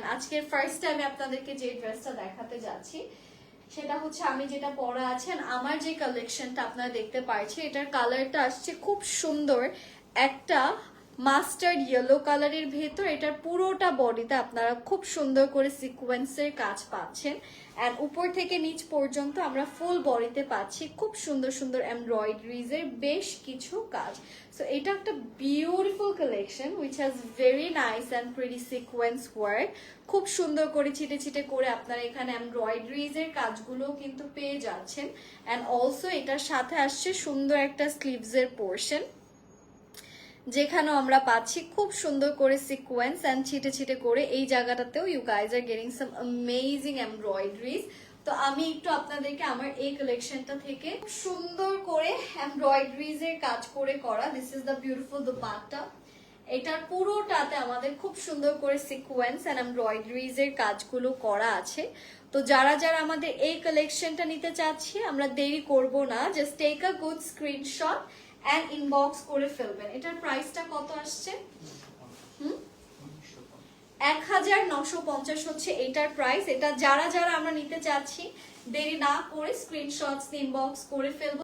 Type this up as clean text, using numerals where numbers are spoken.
And আজকের first টাইমে আপনাদেরকে যে ড্রেসটা দেখাতে যাচ্ছি সেটা হচ্ছে আমি যেটা পরা আছেন আমার যে কালেকশনটা আপনারা দেখতে পাচ্ছেন, এটার কালারটা আসছে খুব সুন্দর একটা মাস্টার্ড ইয়েলো কালারের ভেতর। এটার পুরোটা বডিতে আপনারা খুব সুন্দর করে সিকোয়েন্সের কাজ পাচ্ছেন অ্যান্ড উপর থেকে নিচ পর্যন্ত আমরা ফুল বডিতে পাচ্ছি খুব সুন্দর সুন্দর এমব্রয়ডারিজের বেশ কিছু কাজ। সো এটা একটা beautiful collection which has very nice and pretty sequence work. খুব সুন্দর করে ছিটে ছিটে করে আপনারা এখানে এমব্রয়ডারিজের কাজগুলো কিন্তু পেয়ে যাচ্ছেন অ্যান্ড অলসো এটার সাথে আসছে সুন্দর একটা স্লিভসের পোর্শন, যেখানেও আমরা পাচ্ছি খুব সুন্দর করে সিকোয়েন্স অ্যান্ড ছিটে ছিটে করে এই জায়গাটাতেও you guys are getting some amazing embroideries. তো আমি একটু আপনাদেরকে আমার এই কালেকশনটা থেকে সুন্দর করে এমব্রয়ডারিজ এর কাজ করে করা, this is the beautiful dupatta. এটার পুরোটাতে আমাদের খুব সুন্দর করে সিকোয়েন্স এন্ড এমব্রয়ডারিজ এর কাজগুলো করা আছে। তো যারা যারা আমাদের এই কালেকশনটা নিতে চাচ্ছি, আমরা দেরি করব না, just take a good screenshot and inbox করে ফেলবেন। এটার প্রাইসটা কত আসছে? 1950 হচ্ছে এটার প্রাইস। এটা যারা যারা আমরা নিতে চাচ্ছি দেরি না করে স্ক্রিনশটস ইনবক্স করে ফেলবো।